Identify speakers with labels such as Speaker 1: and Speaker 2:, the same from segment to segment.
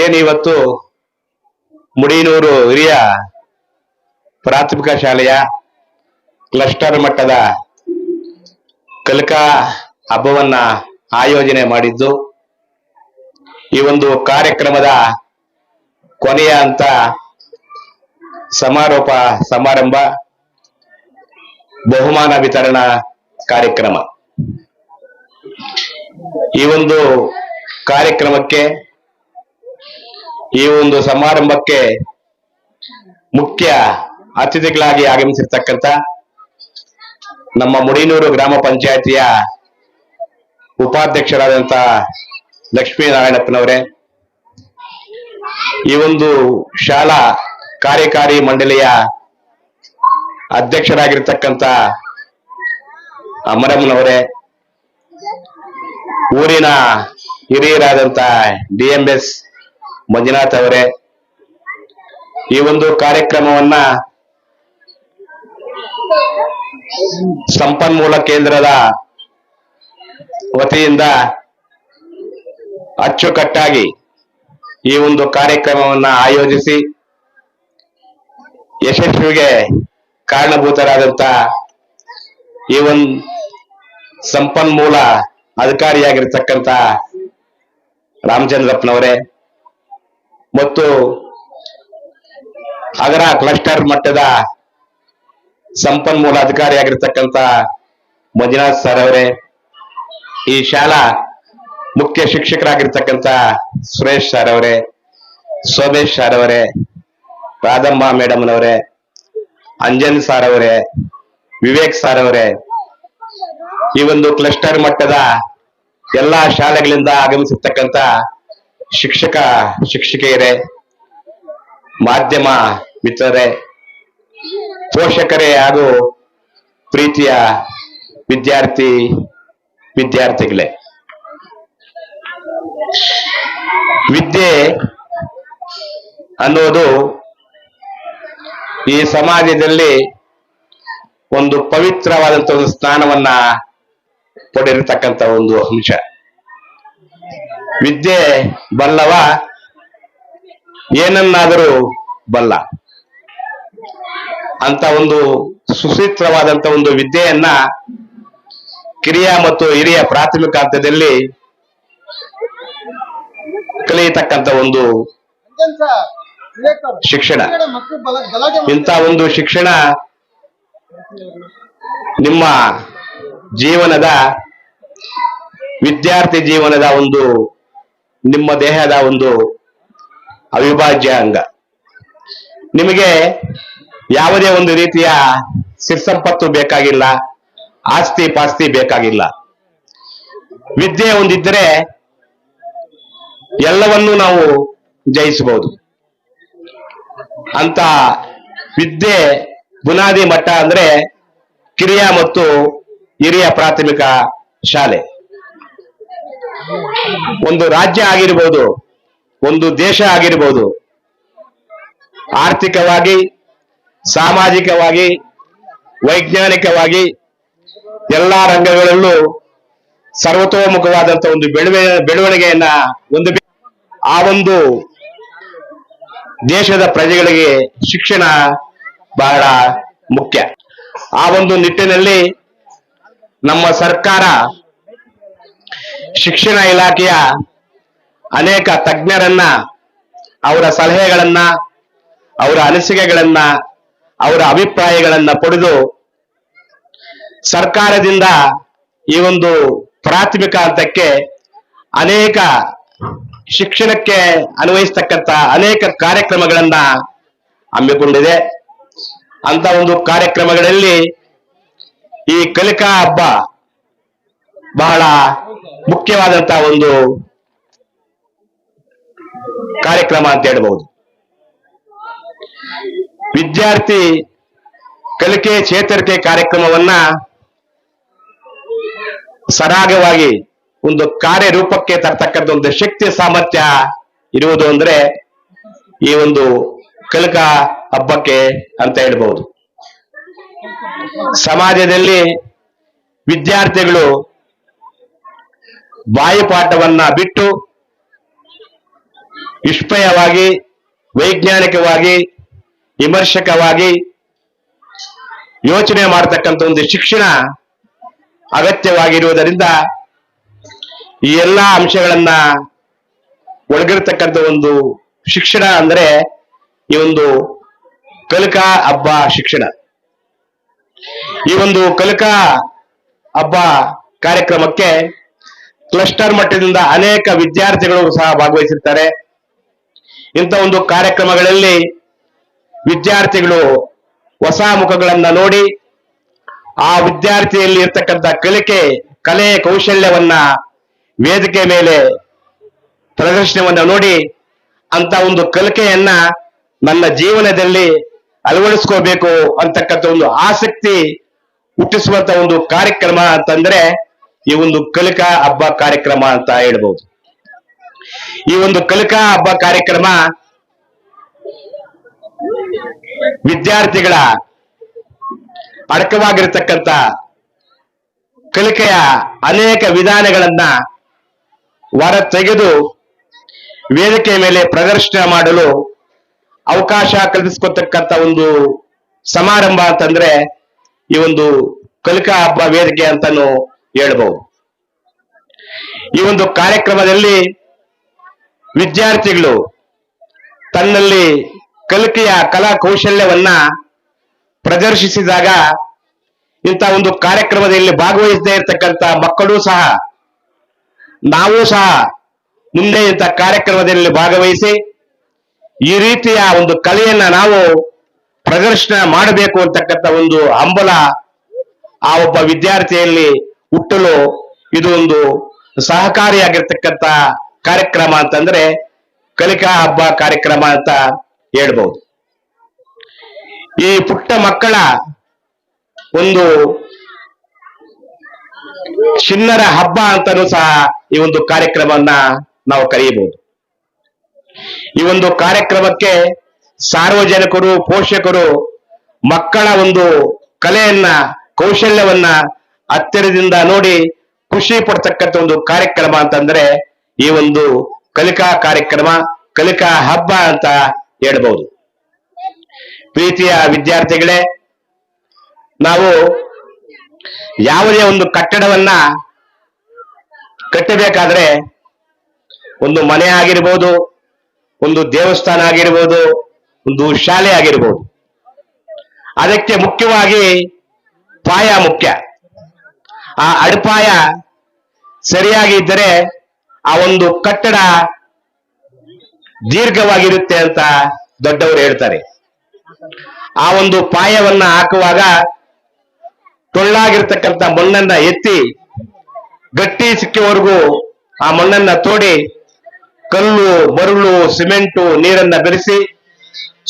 Speaker 1: ಏನಿವತ್ತು ಮುಡಿನೂರು ಹಿರಿಯ ಪ್ರಾಥಮಿಕ ಶಾಲೆಯ ಕ್ಲಸ್ಟರ್ ಮಟ್ಟದ ಕಲಿಕಾ ಹಬ್ಬವನ್ನ ಆಯೋಜನೆ ಮಾಡಿದ್ದು, ಈ ಒಂದು ಕಾರ್ಯಕ್ರಮದ ಕೊನೆಯ ಹಂತ ಸಮಾರೋಪ ಸಮಾರಂಭ ಬಹುಮಾನ ವಿತರಣಾ ಕಾರ್ಯಕ್ರಮ. ಈ ಒಂದು ಕಾರ್ಯಕ್ರಮಕ್ಕೆ, ಈ ಒಂದು ಸಮಾರಂಭಕ್ಕೆ ಮುಖ್ಯ ಅತಿಥಿಗಳಾಗಿ ಆಗಮಿಸಿರ್ತಕ್ಕಂಥ ನಮ್ಮ ಮುಡಿನೂರು ಗ್ರಾಮ ಪಂಚಾಯತಿಯ ಉಪಾಧ್ಯಕ್ಷರಾದಂಥ ಲಕ್ಷ್ಮೀನಾರಾಯಣಪ್ಪನವರೇ, ಈ ಒಂದು ಶಾಲಾ ಕಾರ್ಯಕಾರಿ ಮಂಡಳಿಯ ಅಧ್ಯಕ್ಷರಾಗಿರ್ತಕ್ಕಂಥ ಅಮರಮ್ಮನವರೇ, ಊರಿನ ಹಿರಿಯರಾದಂಥ DMS ಮಂಜುನಾಥ್ ಅವರೇ, ಈ ಒಂದು ಕಾರ್ಯಕ್ರಮವನ್ನ ಸಂಪನ್ಮೂಲ ಕೇಂದ್ರದ ವತಿಯಿಂದ ಅಚ್ಚುಕಟ್ಟಾಗಿ ಈ ಒಂದು ಕಾರ್ಯಕ್ರಮವನ್ನ ಆಯೋಜಿಸಿ ಯಶಸ್ವಿಗೆ ಕಾರಣಭೂತರಾದಂತ ಈ ಒಂದು ಸಂಪನ್ಮೂಲ ಅಧಿಕಾರಿಯಾಗಿರ್ತಕ್ಕಂಥ ರಾಮಚಂದ್ರಪ್ಪನವರೇ ಮತ್ತು ಅಗರ ಕ್ಲಸ್ಟರ್ ಮಟ್ಟದ ಸಂಪನ್ಮೂಲ ಅಧಿಕಾರಿಯಾಗಿರ್ತಕ್ಕಂಥ ಮಂಜುನಾಥ್ ಸರ್ ಅವರೇ, ಈ ಶಾಲಾ ಮುಖ್ಯ ಶಿಕ್ಷಕರಾಗಿರ್ತಕ್ಕಂಥ ಸುರೇಶ್ ಸರ್ ಅವರೇ, ಸೋಮೇಶ್ ಸರ್ ಅವರೇ, ರಾಧಮ್ಮ ಮೇಡಮ್ನವರೇ, ಅಂಜನ್ ಸರ್ ಅವರೇ, ವಿವೇಕ್ ಸರ್ ಅವರೇ, ಈ ಒಂದು ಕ್ಲಸ್ಟರ್ ಮಟ್ಟದ ಎಲ್ಲಾ ಶಾಲೆಗಳಿಂದ ಆಗಮಿಸಿರ್ತಕ್ಕಂಥ ಶಿಕ್ಷಕ ಶಿಕ್ಷಕಿಯರೇ, ಮಾಧ್ಯಮ ಮಿತ್ರರೇ, ಪೋಷಕರೇ ಹಾಗೂ ಪ್ರೀತಿಯ ವಿದ್ಯಾರ್ಥಿಗಳೇ, ವಿದ್ಯೆ ಅನ್ನೋದು ಈ ಸಮಾಜದಲ್ಲಿ ಒಂದು ಪವಿತ್ರವಾದಂತ ಒಂದು ಸ್ಥಾನವನ್ನ ಪಡೆದಿರತಕ್ಕಂತ ಒಂದು ಅಂಶ. ವಿದ್ಯೆ ಬಲ್ಲವ ಏನನ್ನಾದರೂ ಬಲ್ಲ ಅಂತ ಒಂದು ಸುಸೂತ್ರವಾದಂತ ಒಂದು ವಿದ್ಯೆಯನ್ನ ಕಿರಿಯ ಮತ್ತು ಹಿರಿಯ ಪ್ರಾಥಮಿಕ ಹಂತದಲ್ಲಿ ಕಲಿಯತಕ್ಕಂತ ಒಂದು ಶಿಕ್ಷಣ. ಇಂಥ ಒಂದು ಶಿಕ್ಷಣ ನಿಮ್ಮ ಜೀವನದ, ವಿದ್ಯಾರ್ಥಿ ಜೀವನದ ಒಂದು, ನಿಮ್ಮ ದೇಹದ ಒಂದು ಅವಿಭಾಜ್ಯ ಅಂಗ. ನಿಮಗೆ ಯಾವುದೇ ಒಂದು ರೀತಿಯ ಸಿರಿಸಂಪತ್ತು ಬೇಕಾಗಿಲ್ಲ, ಆಸ್ತಿ ಪಾಸ್ತಿ ಬೇಕಾಗಿಲ್ಲ. ವಿದ್ಯೆ ಒಂದಿದ್ದರೆ ಎಲ್ಲವನ್ನೂ ನಾವು ಜಯಿಸಬಹುದು. ಅಂತ ವಿದ್ಯೆ ಬುನಾದಿ ಮಟ್ಟ ಅಂದ್ರೆ ಕಿರಿಯ ಮತ್ತು ಹಿರಿಯ ಪ್ರಾಥಮಿಕ ಶಾಲೆ. ಒಂದು ರಾಜ್ಯ ಆಗಿರ್ಬೋದು, ಒಂದು ದೇಶ ಆಗಿರ್ಬೋದು, ಆರ್ಥಿಕವಾಗಿ, ಸಾಮಾಜಿಕವಾಗಿ, ವೈಜ್ಞಾನಿಕವಾಗಿ ಎಲ್ಲಾ ರಂಗಗಳಲ್ಲೂ ಸರ್ವತೋಮುಖವಾದಂತ ಒಂದು ಬೆಳವಣಿಗೆಯನ್ನ ಹೊಂದಬೇಕು. ಆ ಒಂದು ದೇಶದ ಪ್ರಜೆಗಳಿಗೆ ಶಿಕ್ಷಣ ಬಹಳ ಮುಖ್ಯ. ಆ ಒಂದು ನಿಟ್ಟಿನಲ್ಲಿ ನಮ್ಮ ಸರ್ಕಾರ ಶಿಕ್ಷಣ ಇಲಾಖೆಯ ಅನೇಕ ತಜ್ಞರನ್ನ, ಅವರ ಸಲಹೆಗಳನ್ನ, ಅವರ ಅನಿಸಿಕೆಗಳನ್ನ, ಅವರ ಅಭಿಪ್ರಾಯಗಳನ್ನ ಪಡೆದು ಸರ್ಕಾರದಿಂದ ಈ ಒಂದು ಪ್ರಾಥಮಿಕ ಹಂತಕ್ಕೆ ಅನೇಕ ಶಿಕ್ಷಣಕ್ಕೆ ಅನ್ವಯಿಸ್ತಕ್ಕಂಥ ಅನೇಕ ಕಾರ್ಯಕ್ರಮಗಳನ್ನ ಹಮ್ಮಿಕೊಂಡಿದೆ. ಅಂತ ಒಂದು ಕಾರ್ಯಕ್ರಮಗಳಲ್ಲಿ ಈ ಕಲಿಕಾ ಹಬ್ಬ ಬಹಳ ಮುಖ್ಯವಾದಂತಹ ಒಂದು ಕಾರ್ಯಕ್ರಮ ಅಂತ ಹೇಳ್ಬಹುದು. ವಿದ್ಯಾರ್ಥಿ ಕಲಿಕೆ ಚೇತರಿಕೆ ಕಾರ್ಯಕ್ರಮವನ್ನ ಸರಾಗವಾಗಿ ಒಂದು ಕಾರ್ಯರೂಪಕ್ಕೆ ತರ್ತಕ್ಕಂಥ ಒಂದು ಶಕ್ತಿ ಸಾಮರ್ಥ್ಯ ಇರುವುದು ಅಂದ್ರೆ ಈ ಒಂದು ಕಲಿಕಾ ಹಬ್ಬಕ್ಕೆ ಅಂತ ಹೇಳ್ಬಹುದು. ಸಮಾಜದಲ್ಲಿ ವಿದ್ಯಾರ್ಥಿಗಳು ಬಾಯಿಪಾಠವನ್ನ ಬಿಟ್ಟು ವಿಸ್ಮಯವಾಗಿ, ವೈಜ್ಞಾನಿಕವಾಗಿ, ವಿಮರ್ಶಕವಾಗಿ ಯೋಚನೆ ಮಾಡತಕ್ಕಂಥ ಒಂದು ಶಿಕ್ಷಣ ಅಗತ್ಯವಾಗಿರುವುದರಿಂದ ಈ ಎಲ್ಲಾ ಅಂಶಗಳನ್ನ ಒಳಗಿರತಕ್ಕಂಥ ಒಂದು ಶಿಕ್ಷಣ ಅಂದ್ರೆ ಈ ಒಂದು ಕಲಿಕಾ ಹಬ್ಬ ಶಿಕ್ಷಣ. ಈ ಒಂದು ಕಲಿಕಾ ಹಬ್ಬ ಕಾರ್ಯಕ್ರಮಕ್ಕೆ ಕ್ಲಸ್ಟರ್ ಮಟ್ಟದಿಂದ ಅನೇಕ ವಿದ್ಯಾರ್ಥಿಗಳು ಸಹ ಭಾಗವಹಿಸಿರ್ತಾರೆ. ಇಂಥ ಒಂದು ಕಾರ್ಯಕ್ರಮಗಳಲ್ಲಿ ವಿದ್ಯಾರ್ಥಿಗಳು ಹೊಸ ಮುಖಗಳನ್ನ ನೋಡಿ ಆ ವಿದ್ಯಾರ್ಥಿಯಲ್ಲಿ ಇರ್ತಕ್ಕಂಥ ಕಲೆ ಕೌಶಲ್ಯವನ್ನ ವೇದಿಕೆ ಮೇಲೆ ಪ್ರದರ್ಶನವನ್ನ ನೋಡಿ ಅಂತ ಒಂದು ಕಲಿಕೆಯನ್ನ ನನ್ನ ಜೀವನದಲ್ಲಿ ಅಳವಡಿಸ್ಕೋಬೇಕು ಅಂತಕ್ಕಂಥ ಒಂದು ಆಸಕ್ತಿ ಹುಟ್ಟಿಸುವಂತ ಒಂದು ಕಾರ್ಯಕ್ರಮ ಅಂತಂದ್ರೆ ಈ ಒಂದು ಕಲಿಕಾ ಹಬ್ಬ ಕಾರ್ಯಕ್ರಮ ಅಂತ ಹೇಳ್ಬಹುದು. ಈ ಒಂದು ಕಲಿಕಾ ಹಬ್ಬ ಕಾರ್ಯಕ್ರಮ ವಿದ್ಯಾರ್ಥಿಗಳ ಅಡಕವಾಗಿರತಕ್ಕಂಥ ಕಲಿಕೆಯ ಅನೇಕ ವಿಧಾನಗಳನ್ನ ಹೊರ ತೆಗೆದು ವೇದಿಕೆ ಮೇಲೆ ಪ್ರದರ್ಶನ ಮಾಡಲು ಅವಕಾಶ ಕಲ್ಪಿಸಿಕೊಳ್ತಕ್ಕಂಥ ಒಂದು ಸಮಾರಂಭ ಅಂತಂದ್ರೆ ಈ ಒಂದು ಕಲಿಕಾ ಹಬ್ಬ ವೇದಿಕೆ ಅಂತಾನು ಹೇಳ್ಬಹುದು. ಈ ಒಂದು ಕಾರ್ಯಕ್ರಮದಲ್ಲಿ ವಿದ್ಯಾರ್ಥಿಗಳು ತನ್ನಲ್ಲಿ ಕಲಿಕೆಯ ಕಲಾ ಕೌಶಲ್ಯವನ್ನ ಪ್ರದರ್ಶಿಸಿದಾಗ ಇಂಥ ಒಂದು ಕಾರ್ಯಕ್ರಮದಲ್ಲಿ ಭಾಗವಹಿಸದೇ ಇರತಕ್ಕಂಥ ಮಕ್ಕಳು ಸಹ ನಾವು ಸಹ ಮುಂದೆ ಇಂಥ ಕಾರ್ಯಕ್ರಮದಲ್ಲಿ ಭಾಗವಹಿಸಿ ಈ ರೀತಿಯ ಒಂದು ಕಲೆಯನ್ನ ನಾವು ಪ್ರದರ್ಶನ ಮಾಡಬೇಕು ಅಂತಕ್ಕಂಥ ಒಂದು ಹಂಬಲ ಆ ಒಬ್ಬ ವಿದ್ಯಾರ್ಥಿಯಲ್ಲಿ ಹುಟ್ಟಲು ಇದು ಒಂದು ಸಹಕಾರಿಯಾಗಿರ್ತಕ್ಕಂಥ ಕಾರ್ಯಕ್ರಮ ಅಂತಂದ್ರೆ ಕಲಿಕಾ ಹಬ್ಬ ಕಾರ್ಯಕ್ರಮ ಅಂತ ಹೇಳ್ಬಹುದು. ಈ ಪುಟ್ಟ ಮಕ್ಕಳ ಒಂದು ಚಿಣ್ಣರ ಹಬ್ಬ ಅಂತಾನೂ ಸಹ ಈ ಒಂದು ಕಾರ್ಯಕ್ರಮವನ್ನ ನಾವು ಕರೆಯಬಹುದು. ಈ ಒಂದು ಕಾರ್ಯಕ್ರಮಕ್ಕೆ ಸಾರ್ವಜನಿಕರು, ಪೋಷಕರು ಮಕ್ಕಳ ಒಂದು ಕಲೆಯನ್ನ ಕೌಶಲ್ಯವನ್ನ ಹತ್ತಿರದಿಂದ ನೋಡಿ ಖುಷಿ ಪಡ್ತಕ್ಕಂಥ ಒಂದು ಕಾರ್ಯಕ್ರಮ ಅಂತಂದ್ರೆ ಈ ಒಂದು ಕಲಿಕಾ ಕಾರ್ಯಕ್ರಮ, ಕಲಿಕಾ ಹಬ್ಬ ಅಂತ ಹೇಳ್ಬಹುದು. ಪ್ರೀತಿಯ ವಿದ್ಯಾರ್ಥಿಗಳೇ, ನಾವು ಯಾವುದೇ ಒಂದು ಕಟ್ಟಡವನ್ನ ಕಟ್ಟಬೇಕಾದ್ರೆ ಒಂದು ಮನೆ ಆಗಿರ್ಬೋದು, ಒಂದು ದೇವಸ್ಥಾನ ಆಗಿರ್ಬೋದು, ಒಂದು ಶಾಲೆ ಆಗಿರ್ಬೋದು, ಅದಕ್ಕೆ ಮುಖ್ಯವಾಗಿ ಪಾಯ ಮುಖ್ಯ. ಆ ಅಡಿಪಾಯ ಸರಿಯಾಗಿ ಇದ್ದರೆ ಆ ಒಂದು ಕಟ್ಟಡ ದೀರ್ಘವಾಗಿರುತ್ತೆ ಅಂತ ದೊಡ್ಡವರು ಹೇಳ್ತಾರೆ. ಆ ಒಂದು ಪಾಯವನ್ನ ಹಾಕುವಾಗ ಟೊಳ್ಳಾಗಿರ್ತಕ್ಕಂಥ ಮಣ್ಣನ್ನ ಎತ್ತಿ ಗಟ್ಟಿ ಸಿಕ್ಕಿವರೆಗೂ ಆ ಮಣ್ಣನ್ನ ತೋಡಿ ಕಲ್ಲು, ಮರಳು, ಸಿಮೆಂಟು, ನೀರನ್ನ ಬೆರೆಸಿ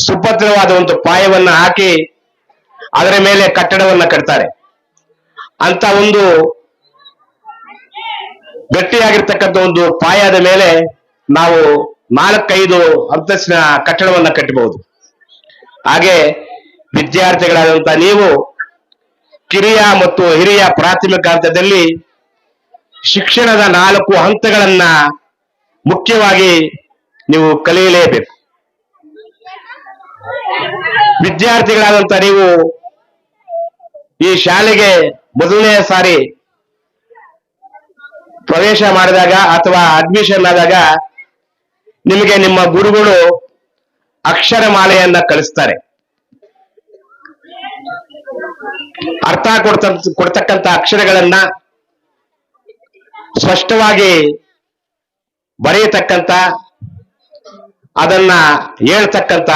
Speaker 1: ಸುಭದ್ರವಾದ ಒಂದು ಪಾಯವನ್ನ ಹಾಕಿ ಅದರ ಮೇಲೆ ಕಟ್ಟಡವನ್ನ ಕಟ್ತಾರೆ. ಅಂತ ಒಂದು ಗಟ್ಟಿಯಾಗಿರ್ತಕ್ಕಂಥ ಒಂದು ಪಾಯದ ಮೇಲೆ ನಾವು 4-5 ಅಂತಸ್ತಿನ ಕಟ್ಟಡವನ್ನ ಕಟ್ಟಬಹುದು. ಹಾಗೆ ವಿದ್ಯಾರ್ಥಿಗಳಾದಂತ ನೀವು ಕಿರಿಯ ಮತ್ತು ಹಿರಿಯ ಪ್ರಾಥಮಿಕ ಹಂತದಲ್ಲಿ ಶಿಕ್ಷಣದ 4 ಹಂತಗಳನ್ನ ಮುಖ್ಯವಾಗಿ ನೀವು ಕಲಿಯಲೇಬೇಕು. ವಿದ್ಯಾರ್ಥಿಗಳಾದಂತ ನೀವು ಈ ಶಾಲೆಗೆ ಮೊದಲನೇ ಸಾರಿ ಪ್ರವೇಶ ಮಾಡಿದಾಗ ಅಥವಾ ಅಡ್ಮಿಷನ್ ಆದಾಗ ನಿಮಗೆ ನಿಮ್ಮ ಗುರುಗಳು ಅಕ್ಷರಮಾಲೆಯನ್ನ ಕಲಿಸ್ತಾರೆ. ಅರ್ಥ ಕೊಡ್ತಕ್ಕಂಥ ಅಕ್ಷರಗಳನ್ನ ಸ್ಪಷ್ಟವಾಗಿ ಬರೆಯತಕ್ಕಂಥ, ಅದನ್ನ ಹೇಳ್ತಕ್ಕಂಥ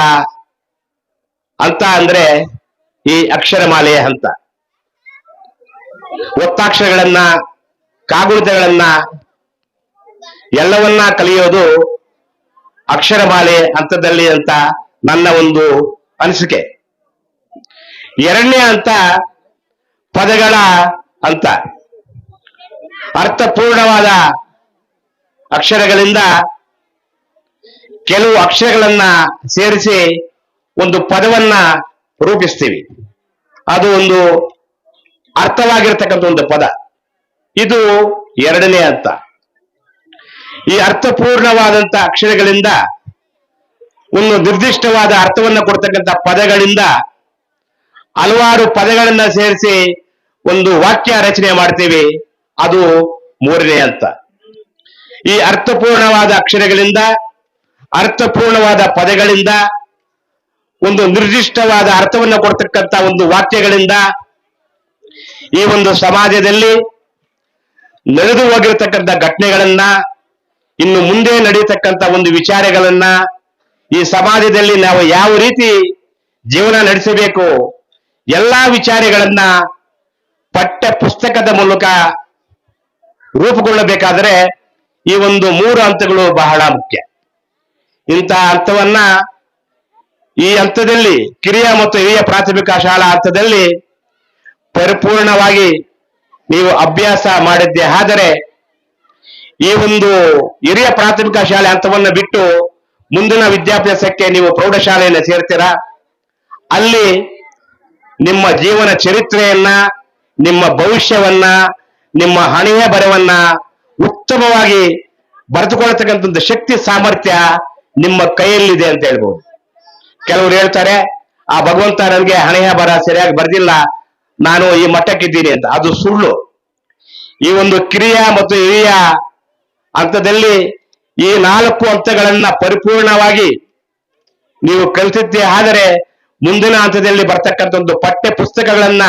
Speaker 1: ಹಂತ ಅಂದ್ರೆ ಈ ಅಕ್ಷರಮಾಲೆಯ ಹಂತ. ಒತ್ತಾಕ್ಷರಗಳನ್ನ, ಕಾಗುಣಿತಗಳನ್ನ ಎಲ್ಲವನ್ನ ಕಲಿಯೋದು ಅಕ್ಷರಮಾಲೆ ಹಂತದಲ್ಲಿ ಅಂತ ನನ್ನ ಒಂದು ಅನಿಸಿಕೆ. ಎರಡನೇ ಹಂತ ಪದಗಳ ಹಂತ. ಅರ್ಥಪೂರ್ಣವಾದ ಅಕ್ಷರಗಳಿಂದ ಕೆಲವು ಅಕ್ಷರಗಳನ್ನ ಸೇರಿಸಿ ಒಂದು ಪದವನ್ನ ರೂಪಿಸ್ತೀವಿ. ಅದು ಒಂದು ಅರ್ಥವಾಗಿರ್ತಕ್ಕಂಥ ಒಂದು ಪದ. ಇದು ಎರಡನೇ ಹಂತ. ಈ ಅರ್ಥಪೂರ್ಣವಾದಂತ ಅಕ್ಷರಗಳಿಂದ ಒಂದು ನಿರ್ದಿಷ್ಟವಾದ ಅರ್ಥವನ್ನು ಕೊಡ್ತಕ್ಕಂಥ ಪದಗಳಿಂದ ಹಲವಾರು ಪದಗಳನ್ನ ಸೇರಿಸಿ ಒಂದು ವಾಕ್ಯ ರಚನೆ ಮಾಡ್ತೀವಿ. ಅದು ಮೂರನೇ ಹಂತ. ಈ ಅರ್ಥಪೂರ್ಣವಾದ ಅಕ್ಷರಗಳಿಂದ, ಅರ್ಥಪೂರ್ಣವಾದ ಪದಗಳಿಂದ, ಒಂದು ನಿರ್ದಿಷ್ಟವಾದ ಅರ್ಥವನ್ನು ಕೊಡ್ತಕ್ಕಂಥ ಒಂದು ವಾಕ್ಯಗಳಿಂದ ಈ ಒಂದು ಸಮಾಜದಲ್ಲಿ ನಡೆದು ಹೋಗಿರತಕ್ಕಂಥ ಘಟನೆಗಳನ್ನ, ಇನ್ನು ಮುಂದೆ ನಡೆಯತಕ್ಕಂಥ ಒಂದು ವಿಚಾರಗಳನ್ನ, ಈ ಸಮಾಜದಲ್ಲಿ ನಾವು ಯಾವ ರೀತಿ ಜೀವನ ನಡೆಸಬೇಕು, ಎಲ್ಲಾ ವಿಚಾರಗಳನ್ನ ಪಠ್ಯ ಪುಸ್ತಕದ ಮೂಲಕ ರೂಪುಗೊಳ್ಳಬೇಕಾದರೆ ಈ ಒಂದು 3 ಹಂತಗಳು ಬಹಳ ಮುಖ್ಯ. ಇಂತಹ ಹಂತವನ್ನ ಈ ಹಂತದಲ್ಲಿ ಕಿರಿಯ ಮತ್ತು ಹಿರಿಯ ಪ್ರಾಥಮಿಕ ಶಾಲಾ ಹಂತದಲ್ಲಿ ಪರಿಪೂರ್ಣವಾಗಿ ನೀವು ಅಭ್ಯಾಸ ಮಾಡಿದ್ದೇ ಆದರೆ ಈ ಒಂದು ಹಿರಿಯ ಪ್ರಾಥಮಿಕ ಶಾಲೆ ಹಂತವನ್ನು ಬಿಟ್ಟು ಮುಂದಿನ ವಿದ್ಯಾಭ್ಯಾಸಕ್ಕೆ ನೀವು ಪ್ರೌಢಶಾಲೆಯನ್ನು ಸೇರ್ತೀರಾ. ಅಲ್ಲಿ ನಿಮ್ಮ ಜೀವನ ಚರಿತ್ರೆಯನ್ನ, ನಿಮ್ಮ ಭವಿಷ್ಯವನ್ನ, ನಿಮ್ಮ ಹಣೆಯ ಬರವನ್ನ ಉತ್ತಮವಾಗಿ ಬರೆದುಕೊಳ್ಳತಕ್ಕಂಥ ಶಕ್ತಿ ಸಾಮರ್ಥ್ಯ ನಿಮ್ಮ ಕೈಯಲ್ಲಿದೆ ಅಂತ ಹೇಳ್ಬೋದು. ಕೆಲವರು ಹೇಳ್ತಾರೆ, ಆ ಭಗವಂತ ನನಗೆ ಹಣೆಯ ಬರ ಸರಿಯಾಗಿ ಬರ್ದಿಲ್ಲ, ನಾನು ಈ ಮಟ್ಟಕ್ಕಿದ್ದೀನಿ ಅಂತ. ಅದು ಸುಳ್ಳು. ಈ ಒಂದು ಕಿರಿಯ ಮತ್ತು ಹಿರಿಯ ಹಂತದಲ್ಲಿ ಈ 4 ಹಂತಗಳನ್ನ ಪರಿಪೂರ್ಣವಾಗಿ ನೀವು ಕಲಿತಿದ್ದೇ ಆದರೆ ಮುಂದಿನ ಹಂತದಲ್ಲಿ ಬರ್ತಕ್ಕಂಥ ಒಂದು ಪಠ್ಯ ಪುಸ್ತಕಗಳನ್ನ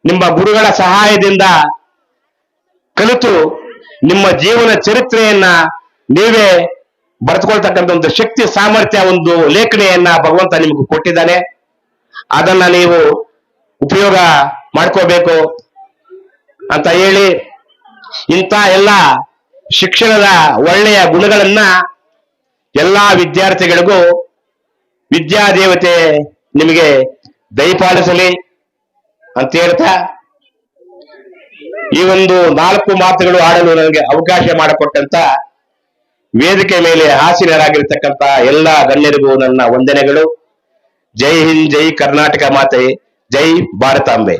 Speaker 1: ನಿಮ್ಮ ಗುರುಗಳ ಸಹಾಯದಿಂದ ಕಲಿತು ನಿಮ್ಮ ಜೀವನ ಚರಿತ್ರೆಯನ್ನ ನೀವೇ ಬರೆದುಕೊಳ್ತಕ್ಕಂಥ ಒಂದು ಶಕ್ತಿ ಸಾಮರ್ಥ್ಯ, ಒಂದು ಲೇಖನೆಯನ್ನ ಭಗವಂತ ನಿಮಗೆ ಕೊಟ್ಟಿದ್ದಾನೆ. ಅದನ್ನ ನೀವು ಉಪಯೋಗ ಮಾಡ್ಕೋಬೇಕು ಅಂತ ಹೇಳಿ, ಇಂಥ ಎಲ್ಲ ಶಿಕ್ಷಣದ ಒಳ್ಳೆಯ ಗುಣಗಳನ್ನ ಎಲ್ಲಾ ವಿದ್ಯಾರ್ಥಿಗಳಿಗೂ ವಿದ್ಯಾದೇವತೆ ನಿಮಗೆ ದಯಪಾಲಿಸಲಿ ಅಂತ ಹೇಳ್ತಾ, ಈ ಒಂದು 4 ಮಾತುಗಳು ಆಡಲು ನನಗೆ ಅವಕಾಶ ಮಾಡಿಕೊಟ್ಟಂತ ವೇದಿಕೆ ಮೇಲೆ ಹಾಸೀನರಾಗಿರ್ತಕ್ಕಂಥ ಎಲ್ಲ ಗಣ್ಯರಿಗೂ ನನ್ನ ವಂದನೆಗಳು. ಜೈ ಹಿಂದ್, ಜೈ ಕರ್ನಾಟಕ ಮಾತೆ, ಜೈ ಭಾರತಾಂಬೆ.